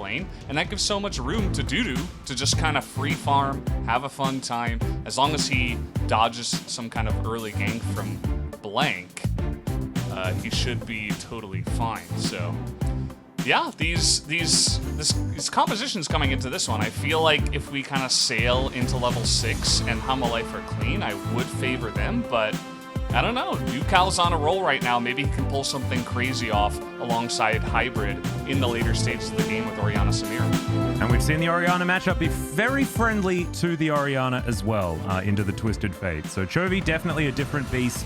lane, and that gives so much room to Dudu to just kind of free farm, have a fun time. As long as he dodges some kind of early gank from Blank, he should be totally fine. So yeah, these compositions coming into this one, I feel like if we kind of sail into level 6 and Hanwha Life are clean, I would favor them, but I don't know. UCal's on a roll right now. Maybe he can pull something crazy off alongside Hybrid in the later stages of the game with Orianna Samira. And we've seen the Orianna matchup be very friendly to the Orianna as well into the Twisted Fate. So Chovy, definitely a different beast.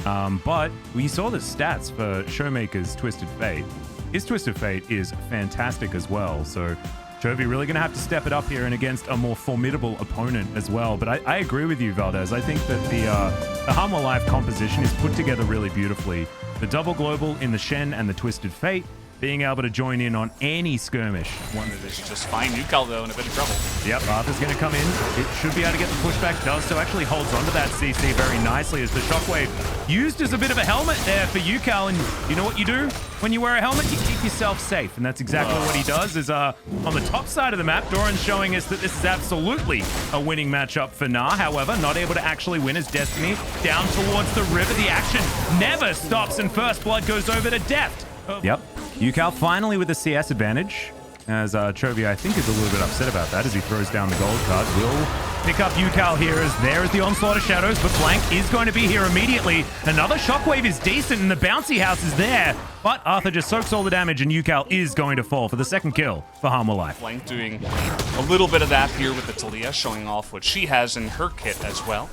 But we saw the stats for Showmaker's Twisted Fate. His Twisted Fate is fantastic as well. So Chovy really going to have to step it up here and against a more formidable opponent as well. But I agree with you, Valdez. I think that the Hanwha Life composition is put together really beautifully. The double global in the Shen and the Twisted Fate, being able to join in on any skirmish. One that is just fine. UCal, though, in a bit of trouble. Yep, Arthur's going to come in. It should be able to get the pushback. Does so. Actually holds onto that CC very nicely as the Shockwave used as a bit of a helmet there for UCal. And you know what you do when you wear a helmet? You keep yourself safe. And that's exactly what he does. Is on the top side of the map, Doran's showing us that this is absolutely a winning matchup for Nah. However, not able to actually win as Destiny down towards the river. The action never stops, and first blood goes over to Deft. Yep. UCal finally with a CS advantage, as Chovy, I think, is a little bit upset about that as he throws down the gold card. Will pick up UCal here as there is the onslaught of shadows, but Blank is going to be here immediately. Another shockwave is decent, and the bouncy house is there, but Arthur just soaks all the damage, and UCal is going to fall for the second kill for Hanwha Life. Blank doing a little bit of that here with the Talia, showing off what she has in her kit as well.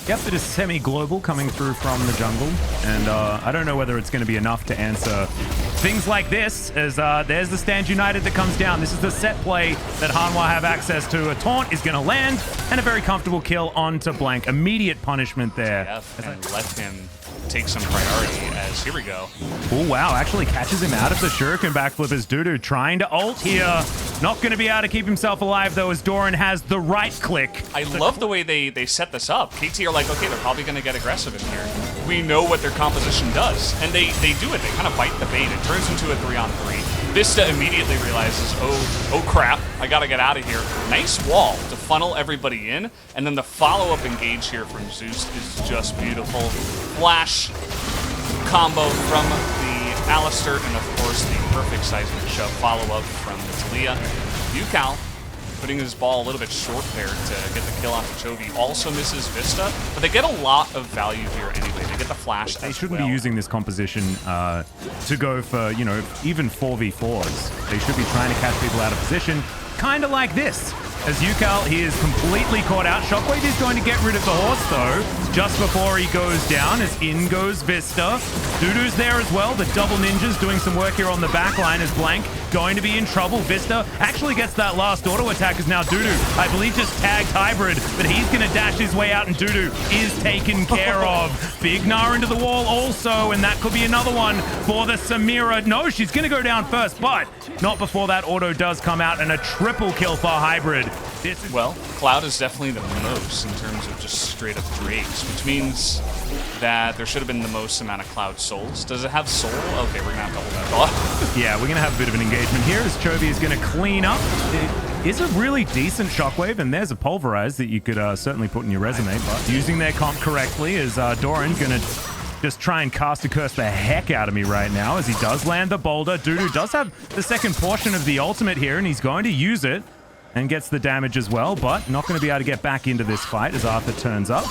Yep, it is semi-global coming through from the jungle, and I don't know whether it's going to be enough to answer things like this, as there's the Stand United that comes down. This is the set play that Hanwha have access to. A taunt is going to land, and a very comfortable kill onto Blank. Immediate punishment there. And let him take some priority, as here we go. Oh, wow, actually catches him out of the shuriken backflip as Dudu trying to ult here. Not going to be able to keep himself alive, though, as Doran has the right click. I love the way they set this up. KT are like, okay, they're probably going to get aggressive in here. We know what their composition does, and they do it. They kind of bite the bait. It turns into a 3-on-3. Vista immediately realizes, oh crap, I got to get out of here. Nice wall to funnel everybody in, and then the follow-up engage here from Zeus is just beautiful. Flash combo from the Alistair, and of course the perfect seismic shove follow-up from the Talia. UCal putting his ball a little bit short there to get the kill off of Chovy. Also misses Vista, but they get a lot of value here anyway. They get the flash They as shouldn't well. be using this composition to go for, you know, even 4v4s. They should be trying to catch people out of position, kind of like this. As UCal, he is completely caught out. Shockwave is going to get rid of the horse, though, just before he goes down, as in goes Vista. Dudu's there as well. The double ninjas doing some work here on the back line as Blank going to be in trouble. Vista actually gets that last auto attack as now Dudu, I believe, just tagged Hybrid, but he's going to dash his way out, and Dudu is taken care of. Big Gnar into the wall also, and that could be another one for the Samira. No, she's going to go down first, but not before that auto does come out, and a triple kill for Hybrid. Well, Cloud is definitely the most in terms of just straight up Drakes, which means that there should have been the most amount of Cloud souls. Does it have soul? Okay, we're going to have to hold that thought. Yeah, we're going to have a bit of an engagement here as Chovy is going to clean up. It is a really decent shockwave, and there's a pulverize that you could certainly put in your resume, but using their comp correctly is Doran's going to just try and cast a curse the heck out of me right now as he does land the boulder. Dudu does have the second portion of the ultimate here, and he's going to use it and gets the damage as well, but not going to be able to get back into this fight as Arthur turns up.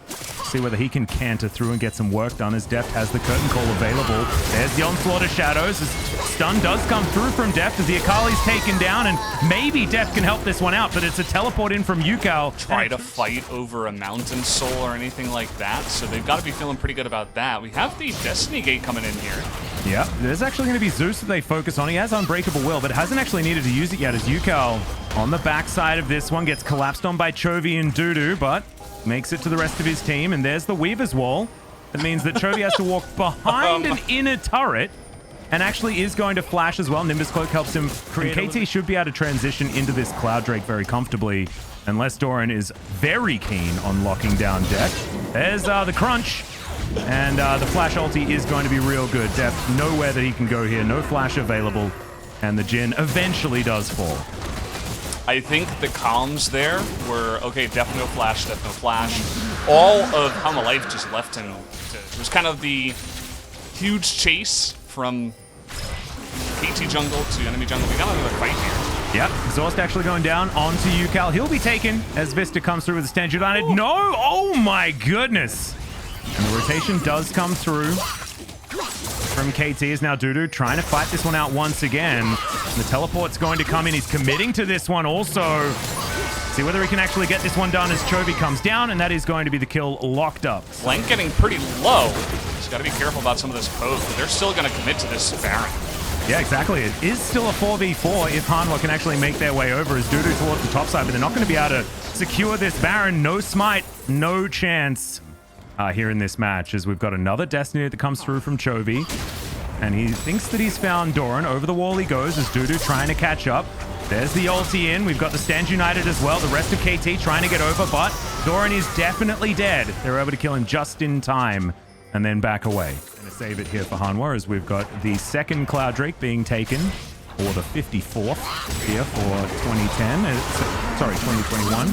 See whether he can canter through and get some work done as Deft has the curtain call available. There's the onslaught of shadows as stun does come through from Deft as the Akali's taken down, and maybe Deft can help this one out, but it's a teleport in from UCal. Try to fight over a mountain soul or anything like that, so they've got to be feeling pretty good about that. We have the Destiny Gate coming in here. Yeah, there's actually going to be Zeus that they focus on. He has Unbreakable Will, but hasn't actually needed to use it yet as UCal on the backside of this one gets collapsed on by Chovy and Dudu, but makes it to the rest of his team, and there's the Weaver's Wall. That means that Chovy has to walk behind an inner turret, and actually is going to flash as well. Nimbus Cloak helps him create. And KT should be able to transition into this Cloud Drake very comfortably, unless Doran is very keen on locking down Deft. There's the crunch, and the flash ulti is going to be real good. Deft nowhere that he can go here, no flash available. And the Jhin eventually does fall. I think the comms there were, okay, def no flash, def no flash. All of Hanwha Life just left him. It was kind of the huge chase from KT jungle to enemy jungle. We got another fight here. Yep, Exhaust actually going down onto UCal. He'll be taken as Vista comes through with the Stand United. No! Oh my goodness! And the rotation does come through from KT is now Dudu trying to fight this one out once again. And the teleport's going to come in. He's committing to this one also. See whether he can actually get this one done as Chovy comes down, and that is going to be the kill locked up. Flank getting pretty low. Just got to be careful about some of this poke, but they're still going to commit to this Baron. Yeah, exactly. It is still a 4v4 if Hanwha can actually make their way over as Dudu towards the top side, but they're not going to be able to secure this Baron. No smite, no chance here in this match as we've got another Destiny that comes through from Chovy. And he thinks that he's found Doran. Over the wall he goes as Dudu trying to catch up. There's the ulti in. We've got the Stand United as well. The rest of KT trying to get over, but Doran is definitely dead. They're able to kill him just in time and then back away. Gonna save it here for Hanwha as we've got the second Cloud Drake being taken, or the 54th here for 2021.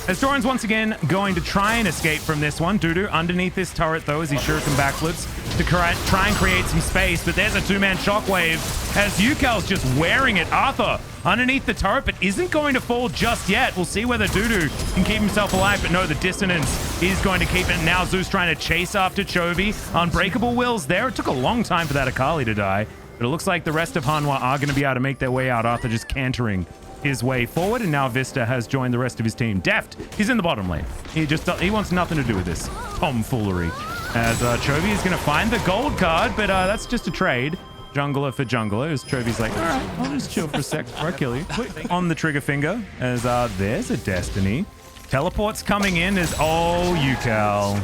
As Doran's once again going to try and escape from this one. Dudu underneath this turret though as he shuriken backflips to try and create some space, but there's a two-man shockwave as UCal's just wearing it. Arthur underneath the turret, but isn't going to fall just yet. We'll see whether Dudu can keep himself alive, but no, the dissonance is going to keep it. Now Zeus trying to chase after Chovy. Unbreakable Will's there. It took a long time for that Akali to die, but it looks like the rest of Hanwha are going to be able to make their way out. Arthur just cantering his way forward, and now Vista has joined the rest of his team. Deft, he's in the bottom lane. He wants nothing to do with this tomfoolery. As Chovy is going to find the gold card, but that's just a trade. Jungler for jungler, as Chovy's like, all right, I'll just chill for a sec before I kill you. On the trigger finger, as there's a Destiny. Teleport's coming in as, oh, UCal.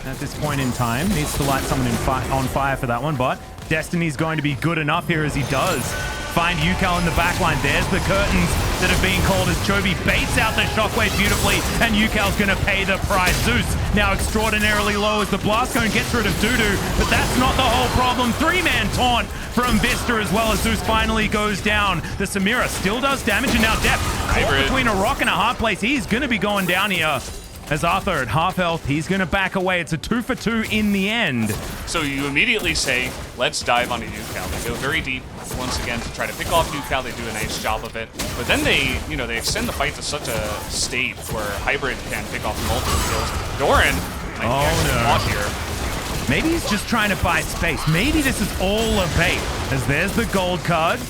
At this point in time, needs to light someone on fire for that one, but Destiny's going to be good enough here as he does find UCal in the backline. There's the curtains that are being called as Chovy baits out the shockwave beautifully, and UCal's going to pay the price. Zeus now extraordinarily low as the blast cone gets rid of Dudu, but that's not the whole problem. Three-man taunt from Vista as well as Zeus finally goes down. The Samira still does damage, and now Def caught between a rock and a hard place. He's going to be going down here. As Arthur at half health, he's going to back away. It's a 2-for-2 in the end. So you immediately say, let's dive onto UCal. They go very deep once again to try to pick off UCal. They do a nice job of it. But then they extend the fight to such a state where Hybrid can pick off multiple kills. Doran might be actually caught here. Maybe he's just trying to buy space. Maybe this is all a bait. As there's the gold card.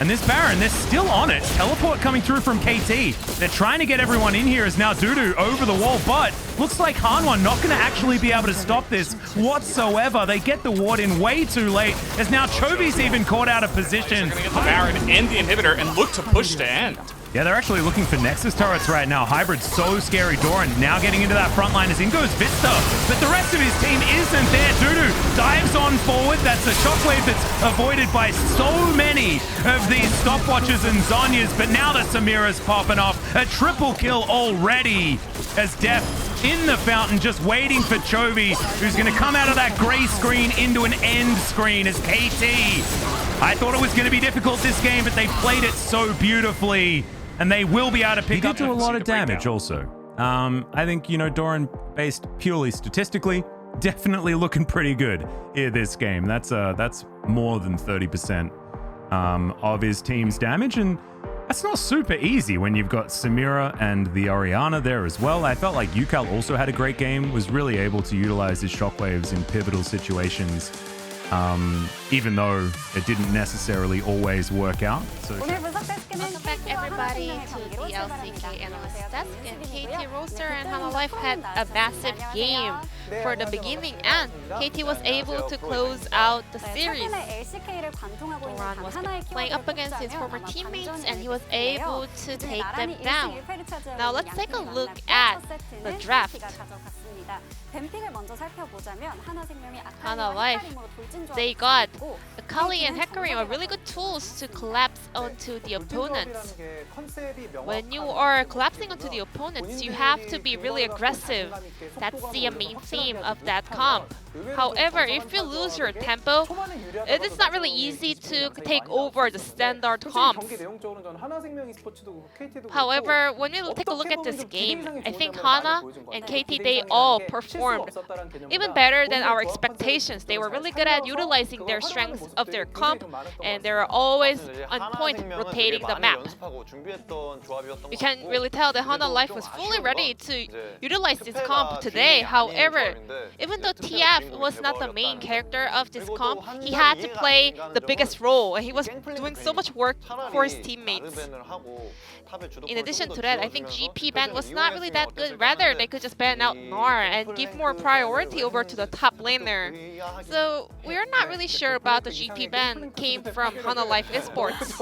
And this Baron, they're still on it. Teleport coming through from KT. They're trying to get everyone in here as now Dudu over the wall, but looks like Hanwha not going to actually be able to stop this whatsoever. They get the ward in way too late as now Chovy's even caught out of position. They're going to get the Baron and the inhibitor and look to push to end. Yeah, they're actually looking for Nexus turrets right now. Hybrid's so scary. Doran now getting into that front line as in goes Vista. But the rest of his team isn't there. Dudu dives on forward. That's a shockwave that's avoided by so many of these stopwatches and Zonyas. But now the Samira's popping off. A triple kill already as Def in the fountain just waiting for Chovy, who's going to come out of that gray screen into an end screen as KT. I thought it was going to be difficult this game, but they played it so beautifully. And they will be able to pick up. He did do a lot of damage also. I think, Doran, based purely statistically, definitely looking pretty good in this game. That's more than 30% of his team's damage. And that's not super easy when you've got Samira and the Orianna there as well. I felt like UCal also had a great game, was really able to utilize his shockwaves in pivotal situations. Even though it didn't necessarily always work out. So welcome back everybody to the LCK Analyst Desk, and KT Roaster and Hanwha Life had a massive game for the beginning, and KT was able to close out the series. Doran was playing up against his former teammates and he was able to take them down. Now let's take a look at the draft. Hanwha Life, they got Akali and Hecarim are really good tools to collapse onto the opponents. When you are collapsing onto the opponents, you have to be really aggressive. That's the main theme of that comp. However, if you lose your tempo, it is not really easy to take over the standard comps. However, when we take a look at this game, I think Hana and KT, they all performed even better than our expectations. They were really good at utilizing their strengths of their comp, and they were always on point rotating the map. You can really tell that Hana Life was fully ready to utilize this comp today. However, even though TF was not the main character of this comp, he had to play the biggest role, and he was doing so much work for his teammates. In addition to that, I think GP ban was not really that good. Rather, they could just ban out Nar and give more priority over to the top laner. So we're not really sure about the GP ban came from Hana Life Esports.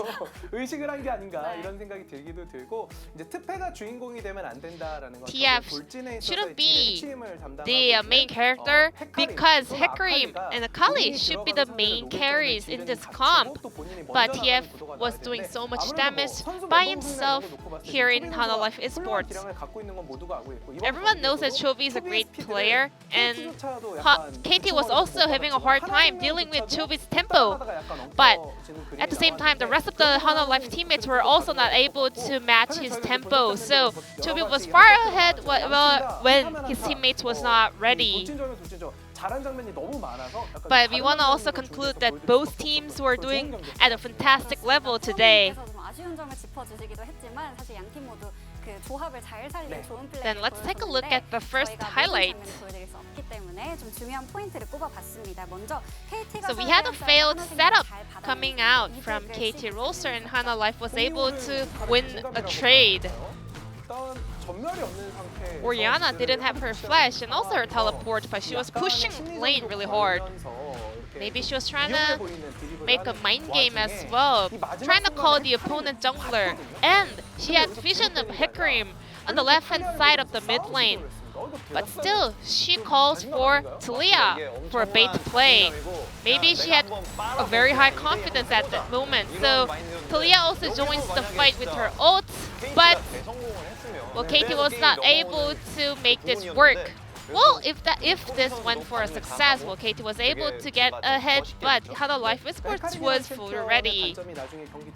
TF shouldn't be the main character because Hecarim and Akali should be the main carries in this comp. But TF was doing so much damage by himself here in Hana Life Esports. Everyone knows that Chovy is a great player, and KT was also having a hard time dealing with Chovy's tempo. But at the same time, the rest of the Hana Life teammates were also not able to match his tempo. So Chovy was far ahead when his teammates was not ready. But we want to also conclude that both teams were doing at a fantastic level today. Then let's take a look at the first highlight. So we had a failed setup coming out from KT Roster, and Hana Life was able to win a trade. Orianna didn't have her flash and also her teleport, but she was pushing lane really hard. Maybe she was trying to make a mind game as well, trying to call the opponent jungler. And she had vision of Hecarim on the left-hand side of the mid lane. But still, she calls for Talia for a bait play. Maybe she had a very high confidence at that moment. So Talia also joins the fight with her ult, but well, KT was not able to make this work. Well, if this went for a success, well, KT was able to get ahead, but Hana Life Esports was fully ready.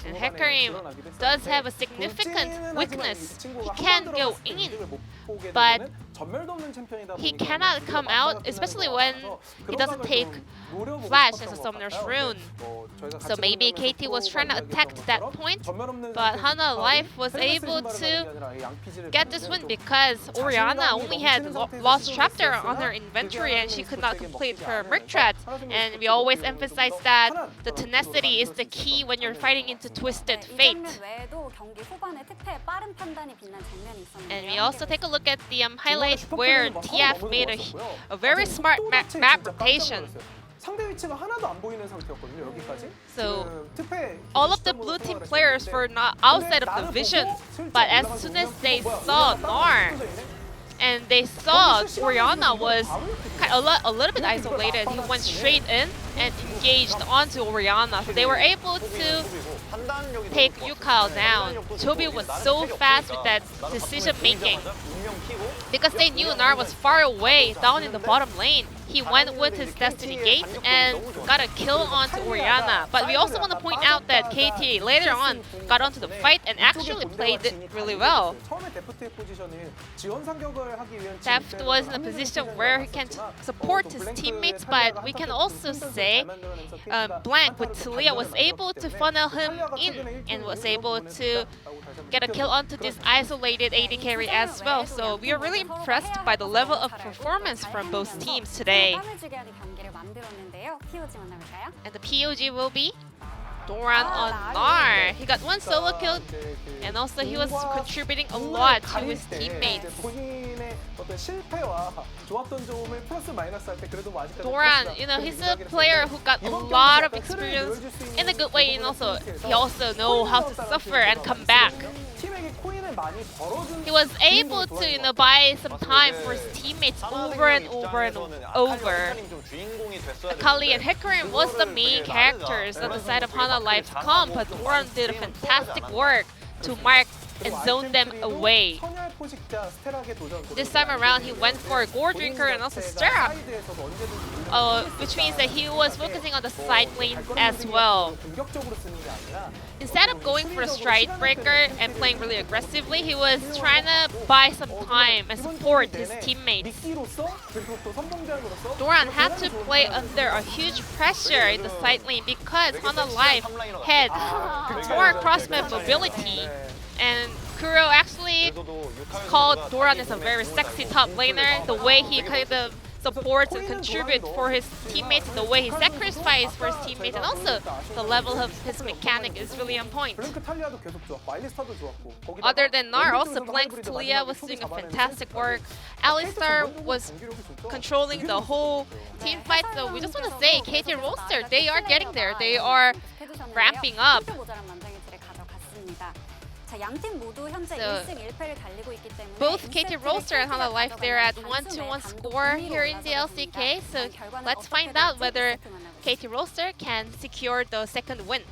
And Hecarim does have a significant weakness. He can go in, but he cannot come out, especially when he doesn't take Flash as a Summoner's Rune. So maybe KT was trying to attack that point, but Hana Life was able to get this win because Orianna only had Lost Chapter on her inventory and she could not complete her Merc Threat. And we always emphasize that the tenacity is the key when you're fighting into Twisted Fate. And we also take a look at the highlight where TF made a very smart map rotation. So all of the blue team players were not outside of the vision, but as soon as they saw Nar and they saw Orianna was a little bit isolated, he went straight in and engaged onto Orianna. So they were able to take Yukal down. Chovy was so fast with that decision making because they knew Nar was far away down in the bottom lane. He went with his Destiny Gate and got a kill onto Orianna. But we also want to point out that KT later on got onto the fight and actually played it really well. Deft was in a position where he can support his teammates, but we can also say Blank with Talia was able to funnel him in and was able to get a kill onto this isolated AD carry as well. So we are really impressed by the level of performance from both teams today. And the POG will be Doran on Nar. He got one solo kill and also he was contributing a lot to his teammates. Doran, you know, he's a player who got a lot of experience in a good way, and also he also knows how to suffer and come back. He was able to, you know, buy some time for his teammates over and over and over. Akali and Hecarim was the main characters on the side of Hana Life's comp, but Doran did a fantastic work to mark and zone them away. This time around, he went for a Gore Drinker and also Sterap. which means that he was focusing on the side lane as well. Instead of going for a stride breaker and playing really aggressively, he was trying to buy some time and support his teammates. Doran had to play under a huge pressure in the side lane because Hana Life had more cross-map mobility, and Kuro actually called Doran as a very sexy top laner. The way he kind of supports and contributes for his teammates, the way he sacrifices for his teammates, and also the level of his mechanic is really on point. Other than Nar, also Blank's Talia was doing a fantastic work. Alistar was controlling the whole team fight, so we just want to say KT Roster, they are getting there. They are ramping up. So, both KT Roster and Hana Life, they're at 1-1 score here in the LCK. So let's find out whether KT Roster can secure the second win.